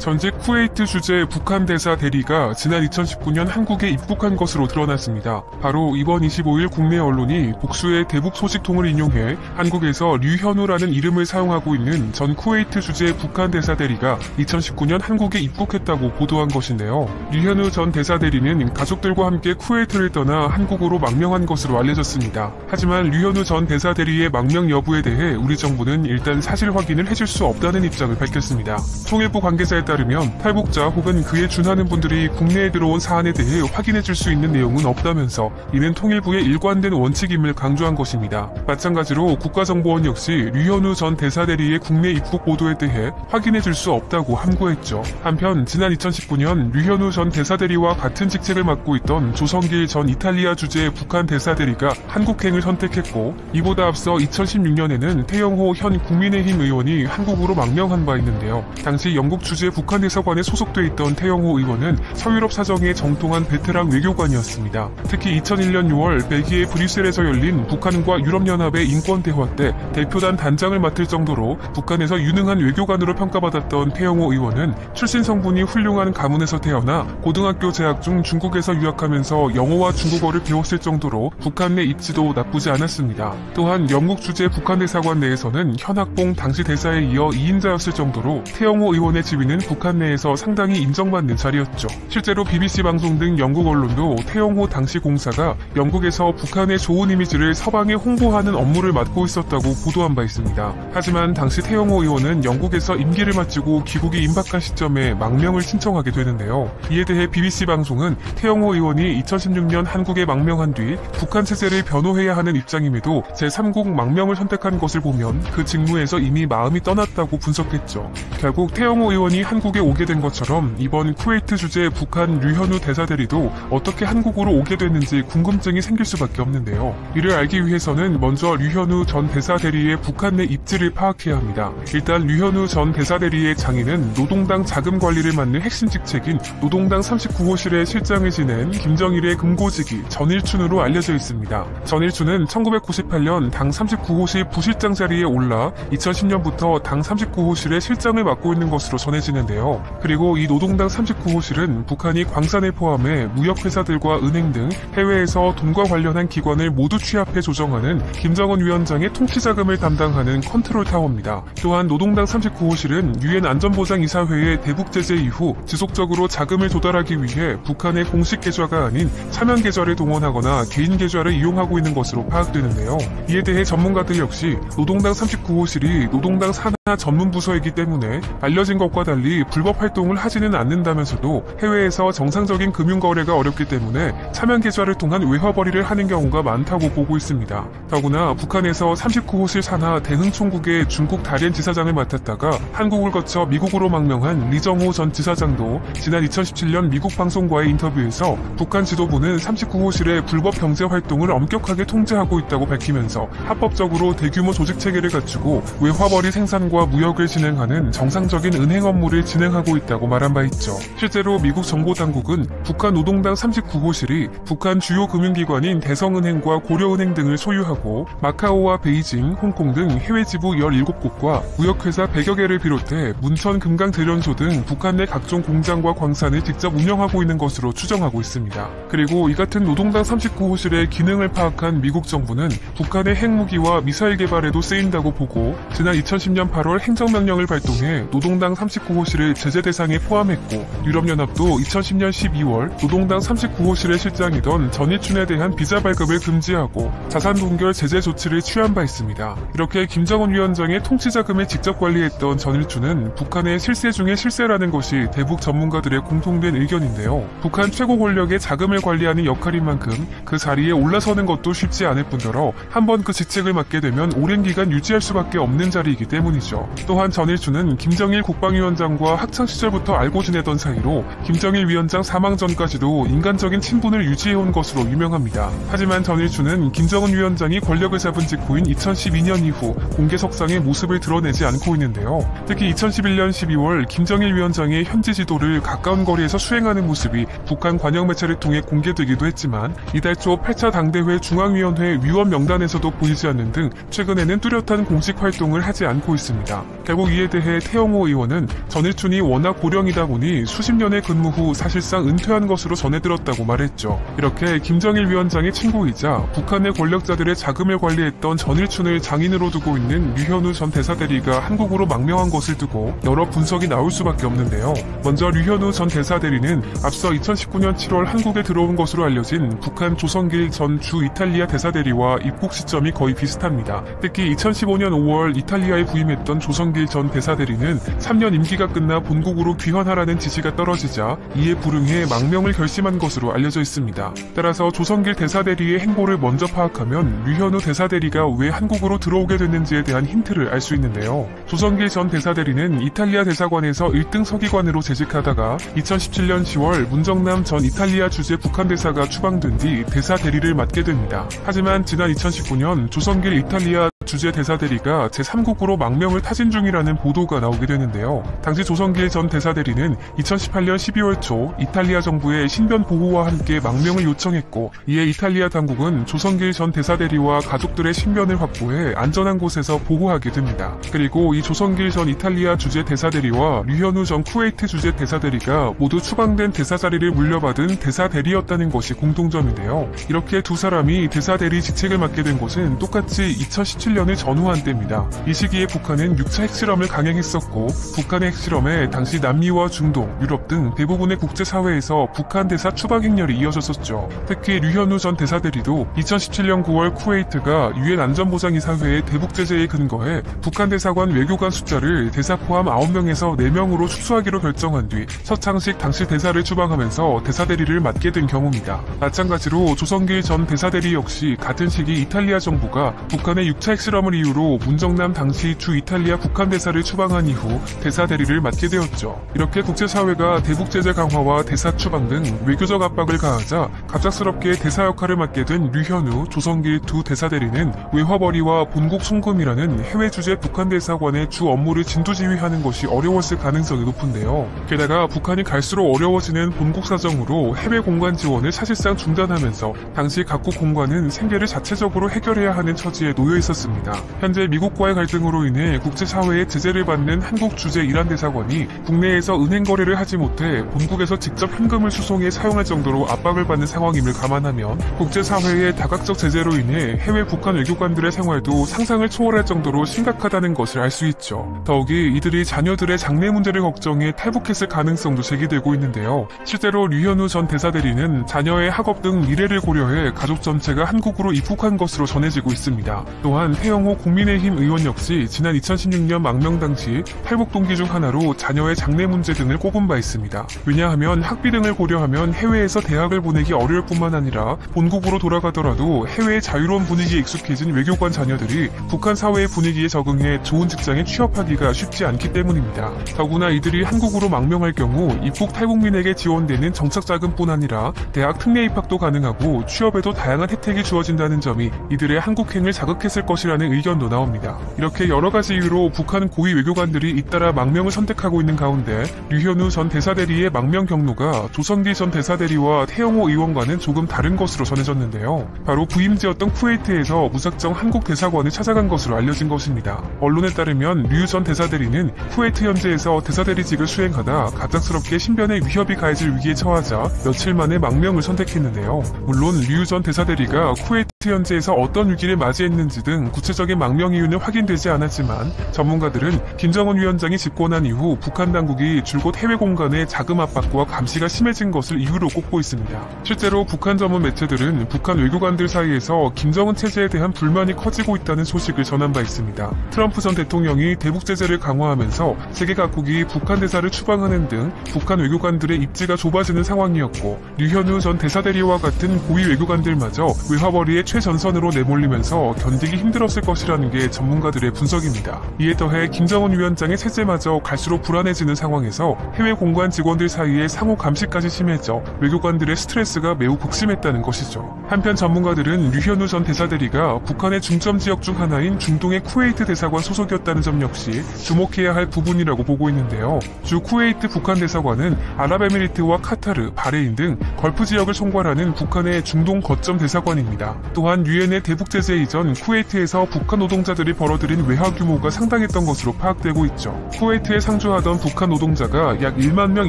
전직 쿠웨이트 주재 북한 대사 대리가 지난 2019년 한국에 입국한 것으로 드러났습니다. 바로 이번 25일 국내 언론이 복수의 대북 소식통을 인용해 한국에서 류현우라는 이름을 사용하고 있는 전 쿠웨이트 주재 북한 대사 대리가 2019년 한국에 입국했다고 보도한 것인데요. 류현우 전 대사 대리는 가족들과 함께 쿠웨이트를 떠나 한국으로 망명한 것으로 알려졌습니다. 하지만 류현우 전 대사 대리의 망명 여부에 대해 우리 정부는 일단 사실 확인을 해줄 수 없다는 입장을 밝혔습니다. 통일부 관계자에 따르면 탈북자 혹은 그에 준하는 분들이 국내에 들어온 사안에 대해 확인해줄 수 있는 내용은 없다면서 이는 통일부의 일관된 원칙임을 강조한 것입니다. 마찬가지로 국가정보원 역시 류현우 전 대사대리의 국내 입국 보도에 대해 확인해줄 수 없다고 함구했죠. 한편 지난 2019년 류현우 전 대사대리와 같은 직책을 맡고 있던 조성길 전 이탈리아 주재 북한 대사대리가 한국행을 선택했고, 이보다 앞서 2016년에는 태영호 현 국민의힘 의원이 한국으로 망명한 바 있는데요. 당시 영국 주재 북한 대사관에 소속돼 있던 태영호 의원은 서유럽 사정에 정통한 베테랑 외교관이었습니다. 특히 2001년 6월 벨기에 브뤼셀에서 열린 북한과 유럽연합의 인권대화 때 대표단 단장을 맡을 정도로 북한에서 유능한 외교관으로 평가받았던 태영호 의원은 출신 성분이 훌륭한 가문에서 태어나 고등학교 재학 중 중국에서 유학하면서 영어와 중국어를 배웠을 정도로 북한 내 입지도 나쁘지 않았습니다. 또한 영국 주재 북한 대사관 내에서는 현학봉 당시 대사에 이어 2인자였을 정도로 태영호 의원의 지위는 북한 내에서 상당히 인정받는 자리였죠. 실제로 BBC 방송 등 영국 언론도 태영호 당시 공사가 영국에서 북한의 좋은 이미지를 서방에 홍보하는 업무를 맡고 있었다고 보도한 바 있습니다. 하지만 당시 태영호 의원은 영국에서 임기를 마치고 귀국이 임박한 시점에 망명을 신청하게 되는데요. 이에 대해 BBC 방송은 태영호 의원이 2016년 한국에 망명한 뒤 북한 체제를 변호해야 하는 입장임에도 제3국 망명을 선택한 것을 보면 그 직무에서 이미 마음이 떠났다고 분석했죠. 결국 태영호 의원이 한국에 오게 된 것처럼 이번 쿠웨이트 주재 북한 류현우 대사대리도 어떻게 한국으로 오게 됐는지 궁금증이 생길 수밖에 없는데요. 이를 알기 위해서는 먼저 류현우 전 대사대리의 북한 내 입지를 파악해야 합니다. 일단 류현우 전 대사대리의 장인은 노동당 자금 관리를 맡는 핵심 직책인 노동당 39호실의 실장을 지낸 김정일의 금고지기 전일춘으로 알려져 있습니다. 전일춘은 1998년 당 39호실 부실장 자리에 올라 2010년부터 당 39호실의 실장을 맡고 있는 것으로 전해지는데요. 그리고 이 노동당 39호실은 북한이 광산을 포함해 무역회사들과 은행 등 해외에서 돈과 관련한 기관을 모두 취합해 조정하는 김정은 위원장의 통치자금을 담당하는 컨트롤타워입니다. 또한 노동당 39호실은 유엔 안전보장이사회의 대북 제재 이후 지속적으로 자금을 조달하기 위해 북한의 공식 계좌가 아닌 차명 계좌를 동원하거나 개인 계좌를 이용하고 있는 것으로 파악되는데요. 이에 대해 전문가들 역시 노동당 39호실이 노동당 산하 전문 부서이기 때문에 알려진 것과 달리 불법 활동을 하지는 않는다면서도 해외에서 정상적인 금융거래가 어렵기 때문에 차명 계좌를 통한 외화벌이를 하는 경우가 많다고 보고 있습니다. 더구나 북한에서 39호실 산하 대흥총국의 중국 다롄 지사장을 맡았다가 한국을 거쳐 미국으로 망명한 리정호 전 지사장도 지난 2017년 미국 방송과의 인터뷰에서 북한 지도부는 39호실의 불법 경제 활동을 엄격하게 통제하고 있다고 밝히면서 합법적으로 대규모 조직체계를 갖추고 외화벌이 생산과 무역을 진행하는 정상적인 은행 업무를 진행하고 있다고 말한 바 있죠. 실제로 미국 정보당국은 북한 노동당 39호실이 북한 주요 금융기관인 대성은행과 고려은행 등을 소유하고 마카오와 베이징, 홍콩 등 해외 지부 17곳과 무역회사 100여 개를 비롯해 문천 금강대련소 등 북한 내 각종 공장과 광산을 직접 운영하고 있는 것으로 추정하고 있습니다. 그리고 이 같은 노동당 39호실의 기능을 파악한 미국 정부는 북한의 핵무기와 미사일 개발에도 쓰인다고 보고 지난 2010년 8월 행정명령을 발동해 노동당 39호실을 제재 대상에 포함했고, 유럽연합도 2010년 12월 노동당 39호실의 실장이던 전일춘에 대한 비자 발급을 금지하고 자산 동결 제재 조치를 취한 바 있습니다. 이렇게 김정은 위원장의 통치자금을 직접 관리했던 전일춘은 북한의 실세 중의 실세라는 것이 대북 전문가들의 공통된 의견인데요. 북한 최고 권력의 자금을 관리하는 역할인 만큼 그 자리에 올라서는 것도 쉽지 않을 뿐더러 한번 그 직책을 맡게 되면 오랜 기간 유지할 수밖에 없는 자리이기 때문이죠. 또한 전일춘은 김정일 국방위원장과 학창시절부터 알고 지내던 사이로 김정일 위원장 사망 전까지도 인간적인 친분을 유지해온 것으로 유명합니다. 하지만 전일춘은 김정은 위원장이 권력을 잡은 직후인 2012년 이후 공개석상의 모습을 드러내지 않고 있는데요. 특히 2011년 12월 김정일 위원장의 현지 지도를 가까운 거리에서 수행하는 모습이 북한 관영 매체를 통해 공개되기도 했지만 이달 초 8차 당대회 중앙위원회 위원 명단에서도 보이지 않는 등 최근에는 뚜렷한 공식 활동을 하지 않고 있습니다. 결국 이에 대해 태영호 의원은 전일 전일춘이 워낙 고령이다 보니 수십 년의 근무 후 사실상 은퇴한 것으로 전해들었다고 말했죠. 이렇게 김정일 위원장의 친구이자 북한의 권력자들의 자금을 관리했던 전일춘을 장인으로 두고 있는 류현우 전 대사대리가 한국으로 망명한 것을 두고 여러 분석이 나올 수밖에 없는데요. 먼저 류현우 전 대사대리는 앞서 2019년 7월 한국에 들어온 것으로 알려진 북한 조성길 전 주 이탈리아 대사대리와 입국 시점이 거의 비슷합니다. 특히 2015년 5월 이탈리아에 부임했던 조성길 전 대사대리는 3년 임기가 끝나 본국으로 귀환하라는 지시가 떨어지자 이에 불응해 망명을 결심한 것으로 알려져 있습니다. 따라서 조성길 대사대리의 행보를 먼저 파악하면 류현우 대사대리가 왜 한국으로 들어오게 됐는지에 대한 힌트를 알 수 있는데요. 조성길 전 대사대리는 이탈리아 대사관에서 1등 서기관으로 재직하다가 2017년 10월 문정남 전 이탈리아 주재 북한 대사가 추방된 뒤 대사대리를 맡게 됩니다. 하지만 지난 2019년 조성길 이탈리아 주재 대사대리가 제3국으로 망명을 타진 중이라는 보도가 나오게 되는데요. 당시 조성길 전 대사대리는 2018년 12월 초 이탈리아 정부의 신변 보호와 함께 망명을 요청했고, 이에 이탈리아 당국은 조성길 전 대사대리와 가족들의 신변을 확보해 안전한 곳에서 보호하게 됩니다. 그리고 이 조성길 전 이탈리아 주재 대사대리와 류현우 전 쿠웨이트 주재 대사대리가 모두 추방된 대사 자리를 물려받은 대사대리였다는 것이 공통점인데요. 이렇게 두 사람이 대사대리 직책을 맡게 된 것은 똑같이 2017년을 전후한 때입니다. 이 시기에 북한은 6차 핵실험을 강행했었고, 북한의 핵실험에 당시 남미와 중동, 유럽 등 대부분의 국제사회에서 북한 대사 추방 행렬이 이어졌었죠. 특히 류현우 전 대사대리도 2017년 9월 쿠웨이트가 유엔 안전보장이사회의 대북 제재에 근거해 북한 대사관 외교관 숫자를 대사 포함 9명에서 4명으로 축소하기로 결정한 뒤 서창식 당시 대사를 추방하면서 대사대리를 맡게 된 경우입니다. 마찬가지로 조성길 전 대사대리 역시 같은 시기 이탈리아 정부가 북한의 6차 핵실험을 이유로 문정남 당시 주 이탈리아 북한 대사를 추방한 이후 대사대리를 맡게 되었죠. 이렇게 국제사회가 대북 제재 강화와 대사 추방 등 외교적 압박을 가하자 갑작스럽게 대사 역할을 맡게 된 류현우, 조성길 두 대사대리는 외화벌이와 본국 송금이라는 해외 주재 북한 대사관의 주 업무를 진두지휘하는 것이 어려웠을 가능성이 높은데요. 게다가 북한이 갈수록 어려워지는 본국 사정으로 해외 공관 지원을 사실상 중단하면서 당시 각국 공관은 생계를 자체적으로 해결해야 하는 처지에 놓여 있었습니다. 현재 미국과의 갈등으로 인해 국제사회의 제재를 받는 한국 주재 이란 대사관이 국내에서 은행 거래를 하지 못해 본국에서 직접 현금을 수송해 사용할 정도로 압박을 받는 상황임을 감안하면 국제사회의 다각적 제재로 인해 해외 북한 외교관들의 생활도 상상을 초월할 정도로 심각하다는 것을 알 수 있죠. 더욱이 이들이 자녀들의 장래 문제를 걱정해 탈북했을 가능성도 제기되고 있는데요. 실제로 류현우 전 대사대리는 자녀의 학업 등 미래를 고려해 가족 전체가 한국으로 입국한 것으로 전해지고 있습니다. 또한 태영호 국민의힘 의원 역시 지난 2016년 망명 당시 탈북 동기 중 하나로 자녀의 장래 문제 등을 꼽은 바 있습니다. 왜냐하면 학비 등을 고려하면 해외에서 대학을 보내기 어려울 뿐만 아니라 본국으로 돌아가더라도 해외의 자유로운 분위기에 익숙해진 외교관 자녀들이 북한 사회의 분위기에 적응해 좋은 직장에 취업하기가 쉽지 않기 때문입니다. 더구나 이들이 한국으로 망명할 경우 입국 탈북민에게 지원되는 정착자금뿐 아니라 대학 특례 입학도 가능하고 취업에도 다양한 혜택이 주어진다는 점이 이들의 한국행을 자극했을 것이라는 의견도 나옵니다. 이렇게 여러 가지 이유로 북한 고위 외교관들이 잇따라 망명을 선택하고 있는 가운데 류현우 전 대사대리의 망명 경로가 조성길 전 대사대리와 태영호 의원과는 조금 다른 것으로 전해졌는데요. 바로 부임지였던 쿠웨이트에서 무작정 한국 대사관을 찾아간 것으로 알려진 것입니다. 언론에 따르면 류 전 대사대리는 쿠웨이트 현지에서 대사대리직을 수행하다 갑작스럽게 신변에 위협이 가해질 위기에 처하자 며칠 만에 망명을 선택했는데요. 물론 류 전 대사대리가 쿠웨이트 현지에서 어떤 위기를 맞이했는지 등 구체적인 망명 이유는 확인되지 않았지만 전문가들은 김정은 위원장이 집권한 이후 북한 당국이 줄곧 해외 공간의 자금 압박과 감시가 심해진 것을 이유로 꼽고 있습니다. 실제로 북한 전문 매체들은 북한 외교관들 사이에서 김정은 체제에 대한 불만이 커지고 있다는 소식을 전한 바 있습니다. 트럼프 전 대통령이 대북 제재를 강화하면서 세계 각국이 북한 대사를 추방하는 등 북한 외교관들의 입지가 좁아지는 상황이었고, 류현우 전 대사대리와 같은 고위 외교관들마저 외화벌이의 최전선으로 내몰리면서 견디기 힘들었을 것이라는 게 전문가들의 분석입니다. 이에 더해 김정은 위원장의 체제마저 갈수록 불안해지는 상황에서 해외 공관 직원들 사이의 상호 감시까지 심해져 외교관들의 스트레스가 매우 극심했다는 것이죠. 한편 전문가들은 류현우 전 대사대리가 북한의 중점 지역 중 하나인 중동의 쿠웨이트 대사관 소속이었다는 점 역시 주목해야 할 부분이라고 보고 있는데요. 주 쿠웨이트 북한 대사관은 아랍에미리트와 카타르, 바레인 등 걸프 지역을 총괄하는 북한의 중동 거점 대사관입니다. 또 또한 유엔의 대북 제재 이전 쿠웨이트에서 북한 노동자들이 벌어들인 외화 규모가 상당했던 것으로 파악되고 있죠. 쿠웨이트에 상주하던 북한 노동자가 약 1만 명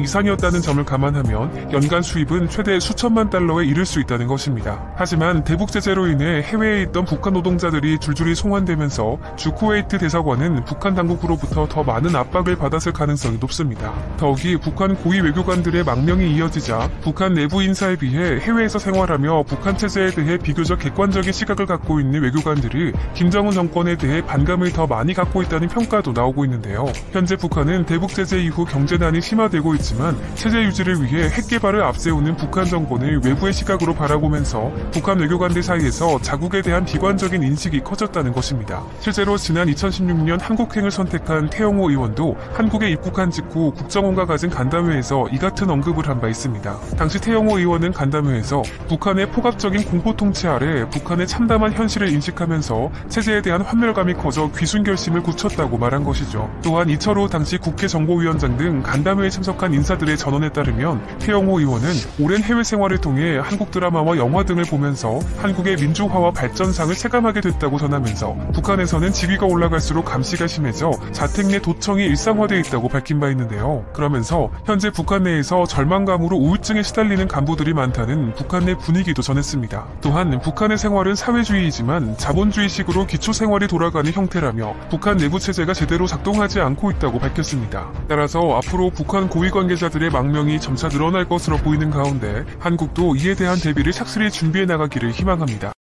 이상이었다는 점을 감안하면 연간 수입은 최대 수천만 달러에 이를 수 있다는 것입니다. 하지만 대북 제재로 인해 해외에 있던 북한 노동자들이 줄줄이 송환되면서 주 쿠웨이트 대사관은 북한 당국으로부터 더 많은 압박을 받았을 가능성이 높습니다. 더욱이 북한 고위 외교관들의 망명이 이어지자 북한 내부 인사에 비해 해외에서 생활하며 북한 체제에 대해 비교적 객관적인 시각을 갖고 있는 외교관들이 김정은 정권에 대해 반감을 더 많이 갖고 있다는 평가도 나오고 있는데요. 현재 북한은 대북 제재 이후 경제난이 심화되고 있지만 체제 유지를 위해 핵 개발을 앞세우는 북한 정권을 외부의 시각으로 바라보면서 북한 외교관들 사이에서 자국에 대한 비관적인 인식이 커졌다는 것입니다. 실제로 지난 2016년 한국행을 선택한 태영호 의원도 한국에 입국한 직후 국정원과 가진 간담회에서 이 같은 언급을 한 바 있습니다. 당시 태영호 의원은 간담회에서 북한의 포괄적인 공포 통치 아래 북한의 참담한 현실을 인식하면서 체제에 대한 환멸감이 커져 귀순 결심을 굳혔다고 말한 것이죠. 또한 이철호 당시 국회 정보위원장 등 간담회에 참석한 인사들의 전언에 따르면 태영호 의원은 오랜 해외 생활을 통해 한국 드라마와 영화 등을 보면서 한국의 민주화와 발전상을 체감하게 됐다고 전하면서 북한에서는 직위가 올라갈수록 감시가 심해져 자택 내 도청이 일상화되어 있다고 밝힌 바 있는데요. 그러면서 현재 북한 내에서 절망감으로 우울증에 시달리는 간부들이 많다는 북한 내 분위기도 전했습니다. 또한 북한의 생활은 사회주의이지만 자본주의식으로 기초생활이 돌아가는 형태라며 북한 내부 체제가 제대로 작동하지 않고 있다고 밝혔습니다. 따라서 앞으로 북한 고위 관계자들의 망명이 점차 늘어날 것으로 보이는 가운데 한국도 이에 대한 대비를 착실히 준비해 나가기를 희망합니다.